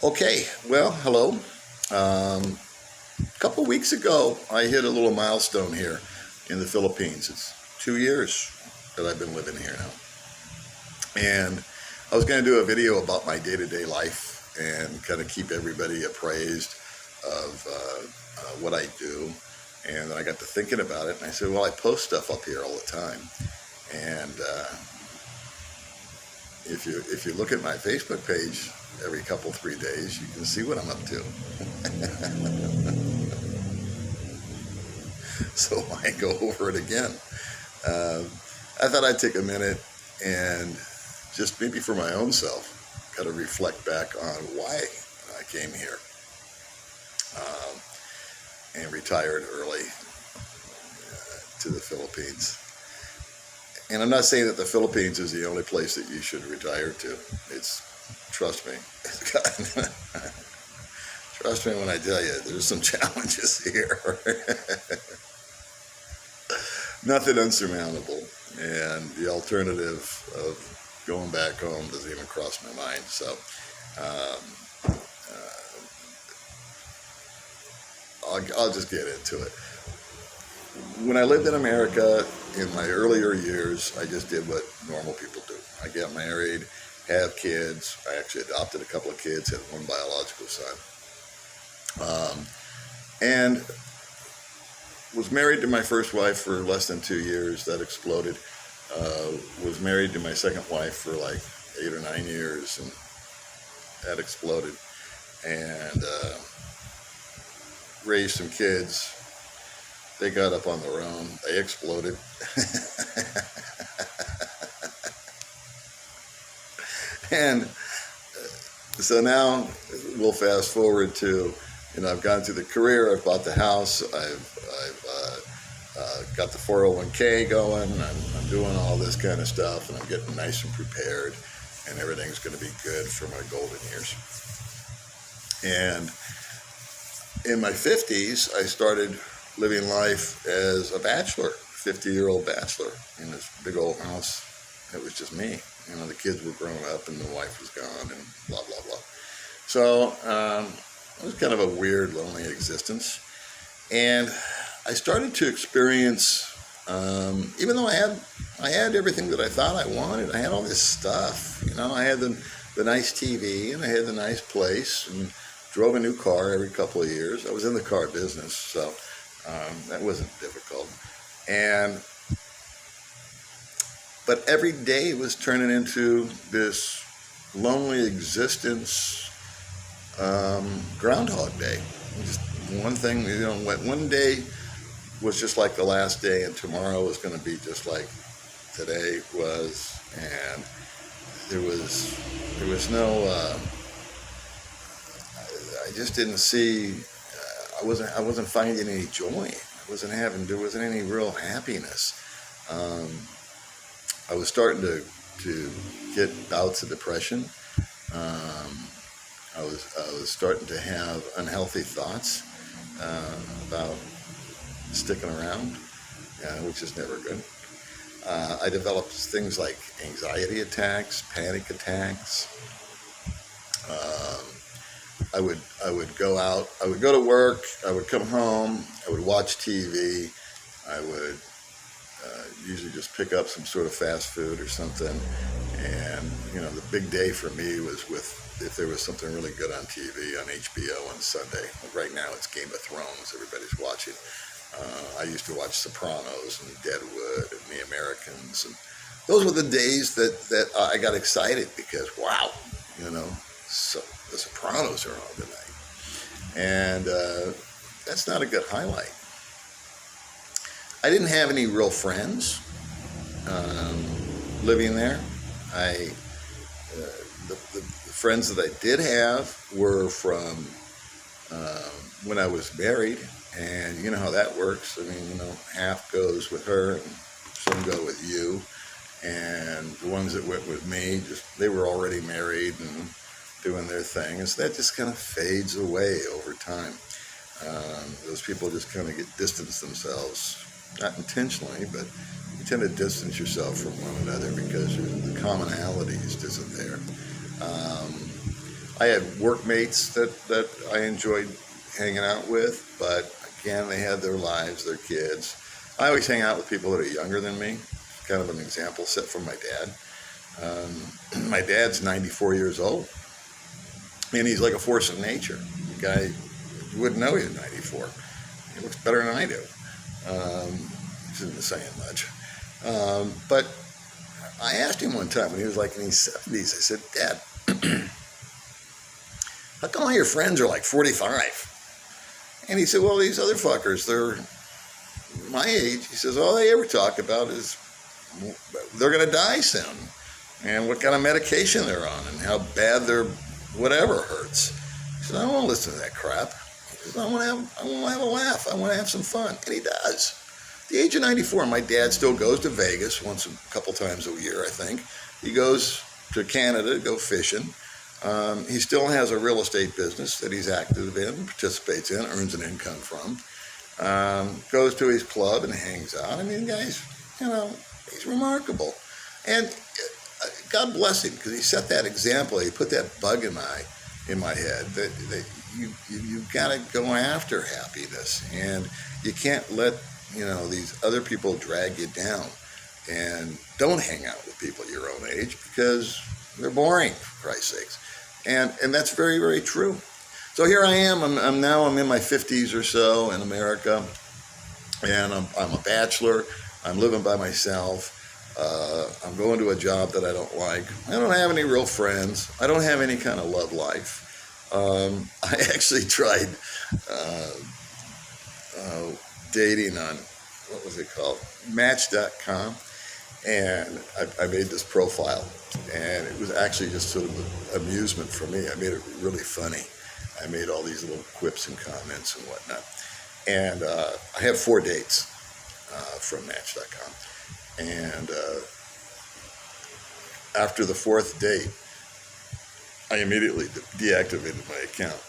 Okay, well, hello. A couple weeks ago, I hit a little milestone here in the Philippines. It's 2 years that I've been living here now. And I was going to do a video about my day-to-day life and kind of keep everybody appraised of what I do. And then I got to thinking about it, and I said, well, I post stuff up here all the time. And if you look at my Facebook page every 3 days, you can see what I'm up to. So I go over it again. I thought I'd take a minute and just maybe for my own self, kind of reflect back on why I came here and retired early to the Philippines. And I'm not saying that the Philippines is the only place that you should retire to. Trust me. Trust me when I tell you, there's some challenges here. Nothing unsurmountable. And the alternative of going back home doesn't even cross my mind. So, I'll just get into it. When I lived in America in my earlier years, I just did what normal people do. I got married, have kids. I actually adopted a couple of kids, had one biological son. And was married to my first wife for less than 2 years. That exploded. Was married to my second wife for like 8 or 9 years, and that exploded. And raised some kids. They got up on their own. They exploded. And so now we'll fast forward to, I've gone through the career. I've bought the house. I've got the 401k going. I'm doing all this kind of stuff, and I'm getting nice and prepared, and everything's going to be good for my golden years. And in my 50s, I started living life as a bachelor, 50-year-old bachelor in this big old house. It was just me. The kids were grown up and the wife was gone and blah, blah, blah. So it was kind of a weird, lonely existence. And I started to experience, even though I had everything that I thought I wanted, I had all this stuff. I had the nice TV, and I had the nice place, and drove a new car every couple of years. I was in the car business, so that wasn't difficult. But every day was turning into this lonely existence, Groundhog Day. Just one thing, one day was just like the last day, and tomorrow was going to be just like today was, and there was no, I just didn't see, I wasn't finding any joy. There wasn't any real happiness. I was starting to get bouts of depression. I was starting to have unhealthy thoughts about sticking around, which is never good. I developed things like anxiety attacks, panic attacks. I would go out, I would go to work, I would come home, I would watch TV, I would usually just pick up some sort of fast food or something, and the big day for me was if there was something really good on TV on HBO on Sunday. Like right now it's Game of Thrones, everybody's watching. I used to watch Sopranos and Deadwood and The Americans, and those were the days that I got excited because wow, so the Sopranos are on tonight, and that's not a good highlight. I didn't have any real friends living there. The friends that I did have were from when I was married, and you know how that works. Half goes with her and some go with you, and the ones that went with me, they were already married and doing their thing, and so that just kind of fades away over time. Those people just kind of distance themselves. Not intentionally, but you tend to distance yourself from one another because the commonalities isn't there. I had workmates that I enjoyed hanging out with, but again, they had their lives, their kids. I always hang out with people that are younger than me, kind of an example set from my dad. My dad's 94 years old, and he's like a force of nature. The guy, you wouldn't know he's 94. He looks better than I do. This isn't saying much. But I asked him one time when he was like in his 70s, I said, Dad, how come all your friends are like 45? And he said, well, these other fuckers, they're my age. He says, all they ever talk about is they're going to die soon, and what kind of medication they're on, and how bad their whatever hurts. He said, I don't want to listen to that crap. He says, I want to have a laugh. I want to have some fun. And he does. At the age of 94, my dad still goes to Vegas a couple times a year, I think. He goes to Canada to go fishing. He still has a real estate business that he's active in, participates in, earns an income from. Goes to his club and hangs out. I mean, guys, he's remarkable. And God bless him, because he set that example. He put that bug in my head that you've got to go after happiness, and you can't let these other people drag you down. And don't hang out with people your own age, because they're boring, for Christ's sakes. And that's very, very true. So here I am. I'm in my 50s or so in America, and I'm a bachelor. I'm living by myself. I'm going to a job that I don't like. I don't have any real friends. I don't have any kind of love life. I actually tried dating on, what was it called? Match.com. And I made this profile, and it was actually just sort of an amusement for me. I made it really funny. I made all these little quips and comments and whatnot. And I have 4 dates from Match.com. And after the 4th date, I immediately deactivated my account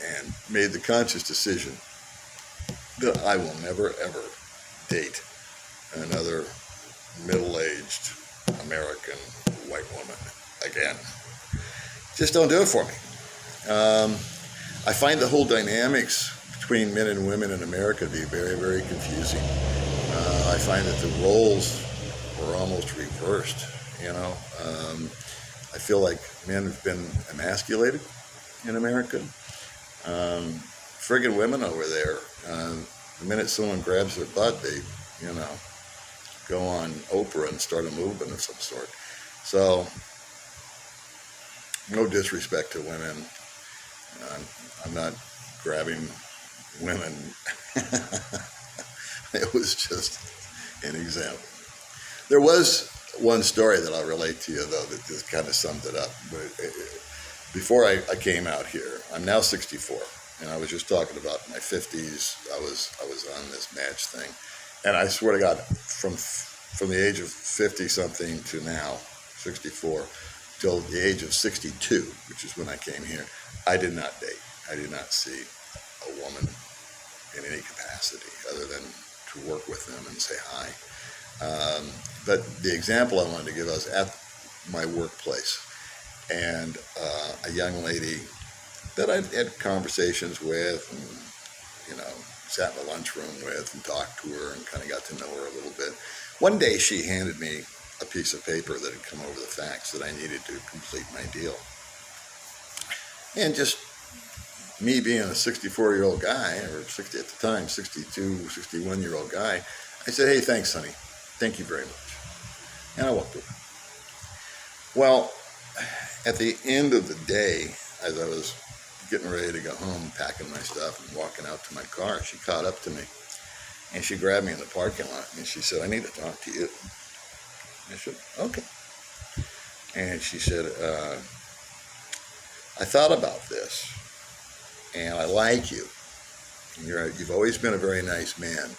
and made the conscious decision that I will never, ever date another middle-aged American white woman again. Just don't do it for me. I find the whole dynamics between men and women in America to be very, very confusing. I find that the roles were almost reversed. I feel like men have been emasculated in America. Friggin' women over there, the minute someone grabs their butt, they, go on Oprah and start a movement of some sort. So, no disrespect to women. I'm not grabbing women. It was just an example. There was one story that I'll relate to you, though, that just kind of summed it up. But before I came out here, I'm now 64, and I was just talking about my 50s. I was on this Match thing. And I swear to God, from the age of 50-something to now, 64, till the age of 62, which is when I came here, I did not date. I did not see a woman in any capacity other than to work with them and say hi. But the example I wanted to give was at my workplace, and a young lady that I had conversations with, and, sat in the lunchroom with and talked to her and kind of got to know her a little bit. One day she handed me a piece of paper that had come over the facts that I needed to complete my deal. And just me being a 64-year-old guy, or 60 at the time, 62, 61-year-old guy, I said, hey, thanks, honey. Thank you very much. And I walked away. Well, at the end of the day, as I was getting ready to go home, packing my stuff and walking out to my car, she caught up to me. And she grabbed me in the parking lot, and she said, I need to talk to you. I said, okay. And she said, I thought about this, and I like you. You've always been a very nice man,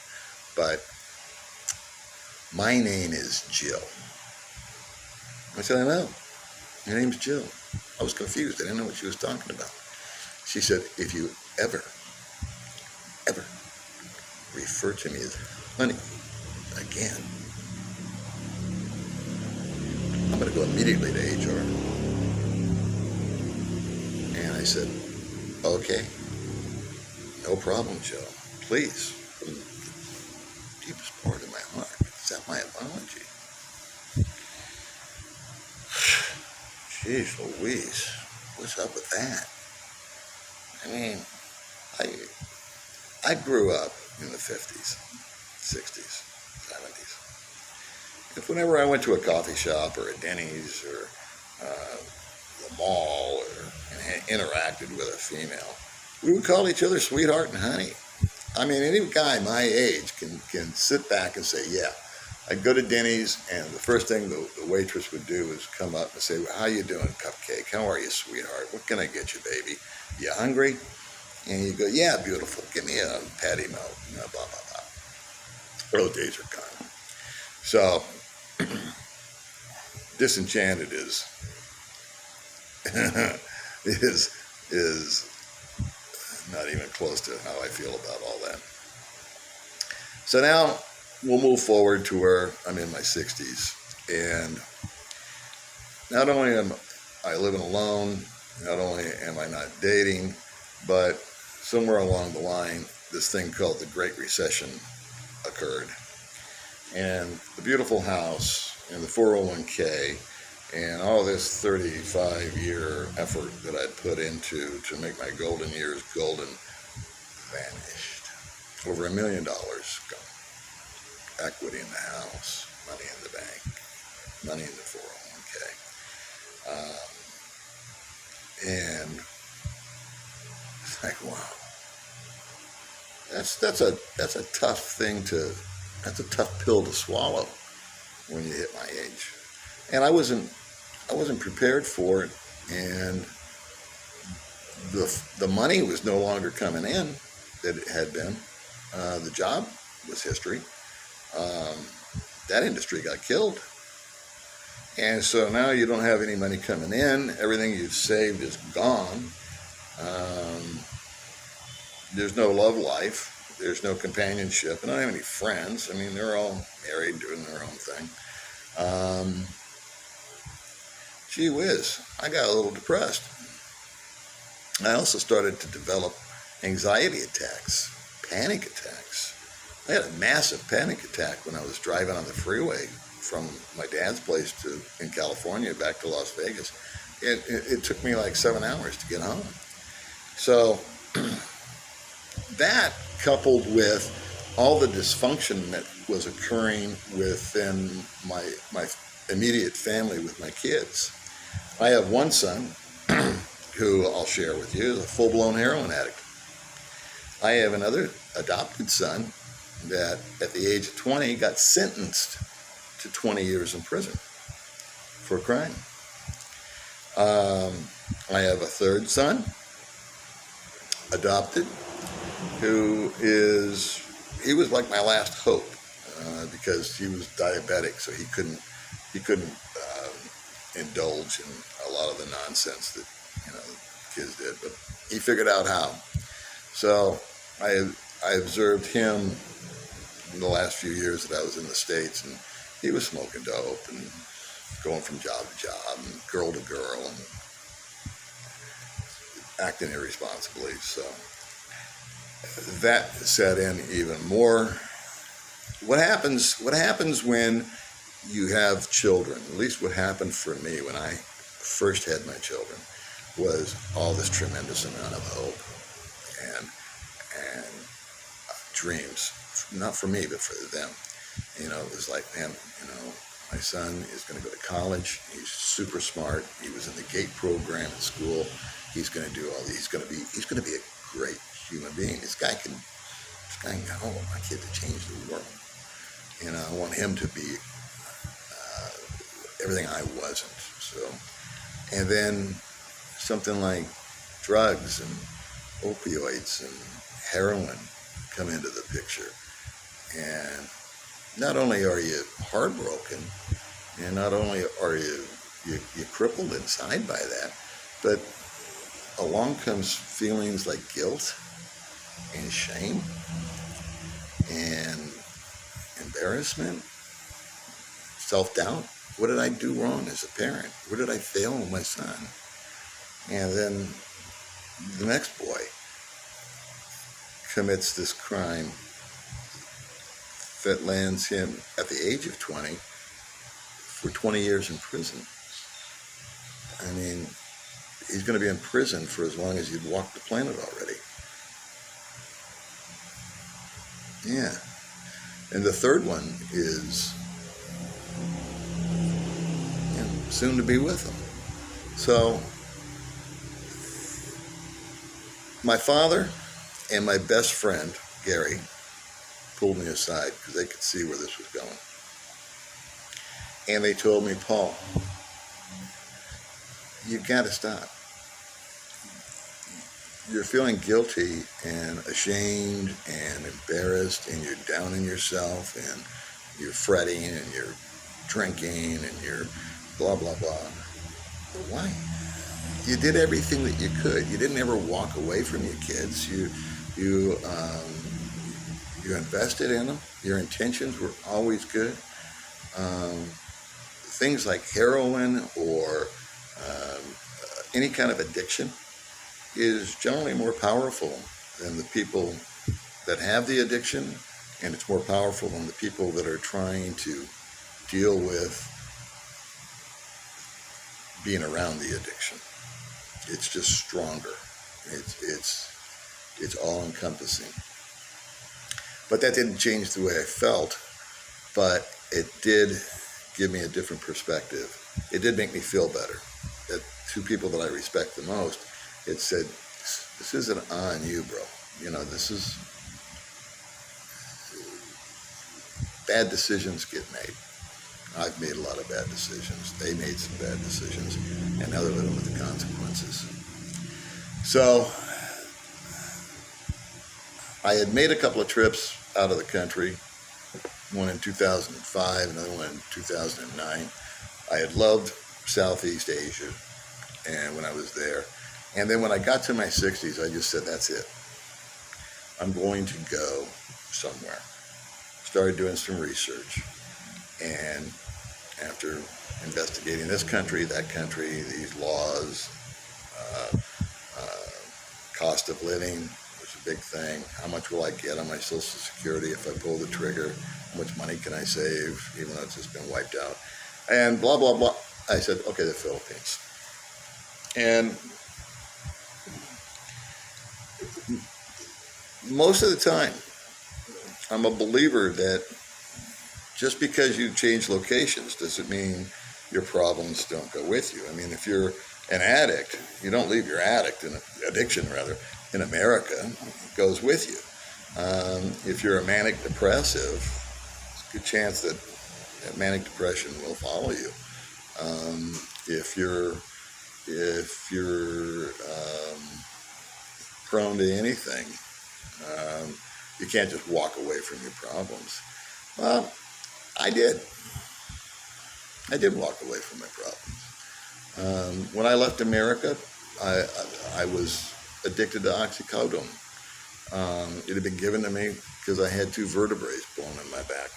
but my name is Jill. I said, I know. Your name's Jill. I was confused. I didn't know what she was talking about. She said, if you ever refer to me as honey again, I'm going to go immediately to HR. And I said, okay, no problem, Joe. Please, from the deepest part of my heart, accept my apology. Jeez Louise, what's up with that? I mean, I grew up in the 50s, 60s, 70s. If whenever I went to a coffee shop or a Denny's or the mall or interacted with a female, we would call each other sweetheart and honey. I mean, any guy my age can sit back and say, yeah. I'd go to Denny's, and the first thing the waitress would do is come up and say, well, how you doing, Cupcake? How are you, sweetheart? What can I get you, baby? You hungry? And you go, yeah, beautiful. Give me a patty melt. Blah, blah, blah. Those days are gone. So, disenchanted is is not even close to how I feel about all that. So now we'll move forward to where I'm in my 60s, and not only am I living alone, not only am I not dating, but somewhere along the line, this thing called the Great Recession occurred. And the beautiful house and the 401k and all this 35-year effort that I'd put into to make my golden years golden vanished. Over $1 million gone. Equity in the house, money in the bank, money in the 401k. And it's like, wow. That's a tough pill to swallow when you hit my age. And I wasn't prepared for it, and the money was no longer coming in that it had been. The job was history. That industry got killed. And so now you don't have any money coming in. Everything you've saved is gone. There's no love life. There's no companionship. I don't have any friends. I mean, they're all married, doing their own thing. Gee whiz, I got a little depressed. I also started to develop anxiety attacks, panic attacks. I had a massive panic attack when I was driving on the freeway from my dad's place in California back to Las Vegas. It took me like 7 hours to get home. So that, coupled with all the dysfunction that was occurring within my immediate family with my kids. I have one son who I'll share with you, is a full-blown heroin addict. I have another adopted son that at the age of 20 got sentenced to 20 years in prison for a crime. I have a third son, adopted, who he was like my last hope, because he was diabetic, so he couldn't indulge in a lot of the nonsense that kids did, but he figured out how. So I observed him in the last few years that I was in the States, and he was smoking dope and going from job to job and girl to girl and acting irresponsibly. So that set in even more. What happens when you have children, at least what happened for me when I first had my children, was all this tremendous amount of hope and dreams, not for me, but for them. It was like, man, my son is going to go to college. He's super smart. He was in the GATE program at school. He's going to do all these. He's going to be a great human being. This guy can, I want my kid to change the world. I want him to be everything I wasn't. So, and then something like drugs and opioids and heroin come into the picture, and not only are you heartbroken, and not only are you crippled inside by that, but along comes feelings like guilt and shame and embarrassment, self-doubt. What did I do wrong as a parent? Where did I fail my son? And then the next boy commits this crime that lands him at the age of 20 for 20 years in prison. I mean, he's going to be in prison for as long as you've walked the planet already. Yeah. And the third one is, you know, soon to be with him. So, my father and my best friend, Gary, pulled me aside because they could see where this was going. And they told me, Paul, you've got to stop. You're feeling guilty and ashamed and embarrassed, and you're down in yourself, and you're fretting, and you're drinking, and you're blah, blah, blah. But why? You did everything that you could. You didn't ever walk away from your kids. You invested in them. Your intentions were always good. Things like heroin or any kind of addiction is generally more powerful than the people that have the addiction, and it's more powerful than the people that are trying to deal with being around the addiction. It's just stronger. It's all-encompassing. But that didn't change the way I felt, but it did give me a different perspective. It did make me feel better. That two people that I respect the most, it said, this isn't on you, bro. You know, this is, bad decisions get made. I've made a lot of bad decisions. They made some bad decisions, and now they're living with the consequences. So, I had made a couple of trips out of the country, one in 2005, another one in 2009. I had loved Southeast Asia, and when I was there, and then when I got to my 60s, I just said, that's it. I'm going to go somewhere. Started doing some research, and after investigating this country, that country, these laws, cost of living was a big thing. How much will I get on my Social Security if I pull the trigger? How much money can I save, even though it's just been wiped out? And blah, blah, blah. I said, okay, the Philippines. And most of the time, I'm a believer that just because you change locations doesn't mean your problems don't go with you. I mean, if you're an addict, you don't leave your addiction in America. It goes with you. If you're a manic depressive, it's a good chance that manic depression will follow you. If you're prone to anything, you can't just walk away from your problems. Well, I did walk away from my problems. When I left America, I was addicted to oxycodone. It had been given to me because I had 2 vertebrae blown in my back.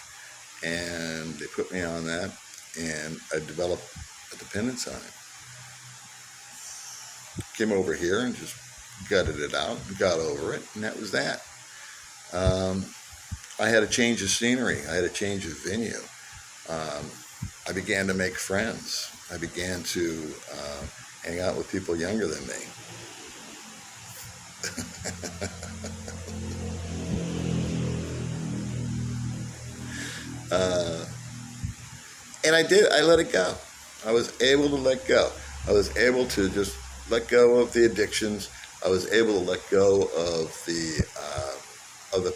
And they put me on that, and I developed a dependence on it. Came over here and just gutted it out, got over it, and that was that. I had a change of scenery. I had a change of venue. I began to make friends. I began to hang out with people younger than me. And I did. I let it go. I was able to let go. I was able to just let go of the addictions. I was able to let go of the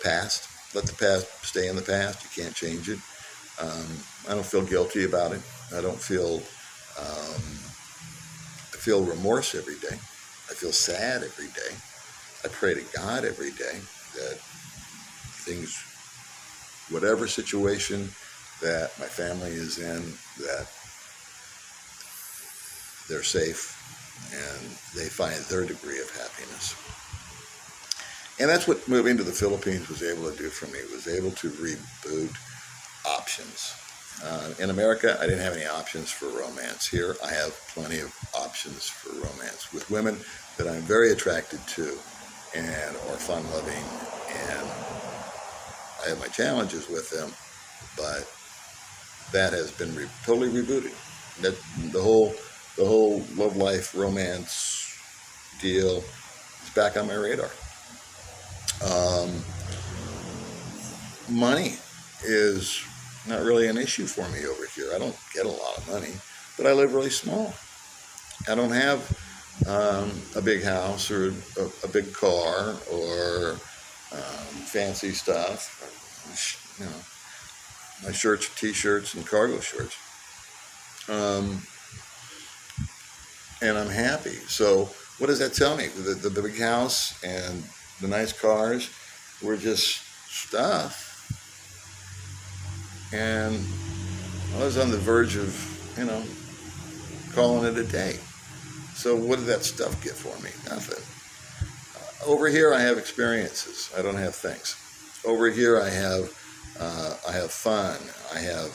past. Let the past stay in the past. You can't change it. I don't feel guilty about it. I don't feel. I feel remorse every day. I feel sad every day. I pray to God every day that things, whatever situation that my family is in, that they're safe and they find their degree of happiness. And that's what moving to the Philippines was able to do for me. It was able to reboot options In America, I didn't have any options for romance. Here, I have plenty of options for romance with women that I'm very attracted to and are fun-loving, and I have my challenges with them, but that has been totally rebooted. That the whole love life romance deal is back on my radar. Money is not really an issue for me over here. I don't get a lot of money, but I live really small. I don't have a big house or a big car or fancy stuff. You know, my shirts are t-shirts and cargo shorts. And I'm happy. So what does that tell me? The big house and the nice cars were just stuff. And I was on the verge of, calling it a day. So what did that stuff get for me? Nothing. Over here, I have experiences. I don't have things. Over here, I have fun. I have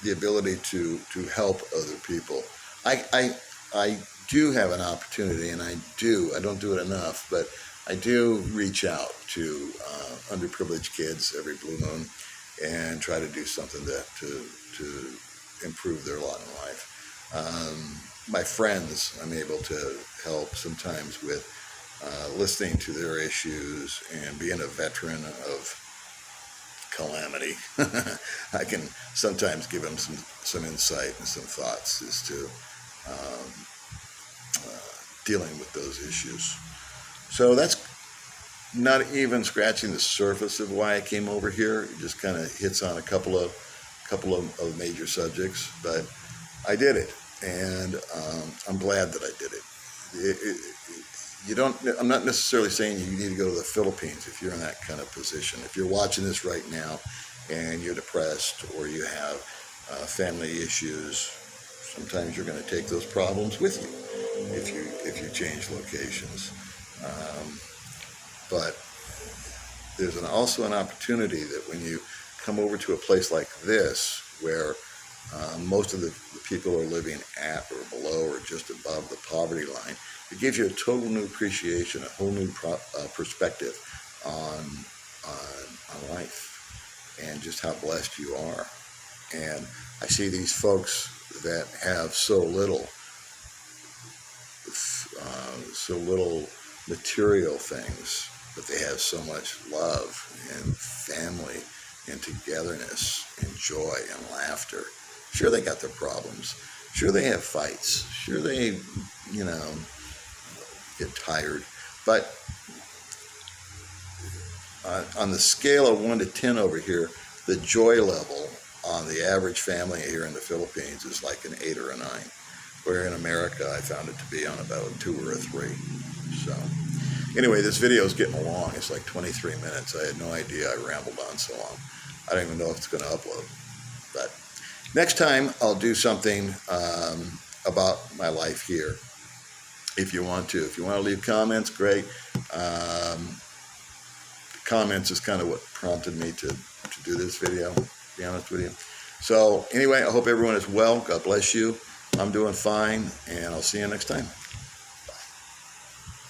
the ability to help other people. I do have an opportunity, and I don't do it enough, but I do reach out to underprivileged kids every blue moon and try to do something to improve their lot in life. My friends, I'm able to help sometimes with listening to their issues and being a veteran of calamity. I can sometimes give them some insight and some thoughts as to dealing with those issues. So that's not even scratching the surface of why I came over here. It just kind of hits on a couple of major subjects, but I did it, and I'm glad that I did it. I'm not necessarily saying you need to go to the Philippines if you're in that kind of position. If you're watching this right now and you're depressed or you have family issues, sometimes you're going to take those problems with you if you change locations. But there's also an opportunity that when you come over to a place like this, where most of the people are living at or below or just above the poverty line, it gives you a total new appreciation, a whole new perspective on life and just how blessed you are. And I see these folks that have so little material things, but they have so much love and family and togetherness and joy and laughter. Sure, they got their problems. Sure, they have fights. Sure, they, get tired. But on the scale of 1 to 10 over here, the joy level on the average family here in the Philippines is like an 8 or a 9. Where in America, I found it to be on about a 2 or a 3. So anyway, this video is getting long. It's like 23 minutes. I had no idea I rambled on so long. I don't even know if it's going to upload. But next time, I'll do something about my life here. If you want to. If you want to leave comments, great. Comments is kind of what prompted me to do this video, to be honest with you. So anyway, I hope everyone is well. God bless you. I'm doing fine, and I'll see you next time.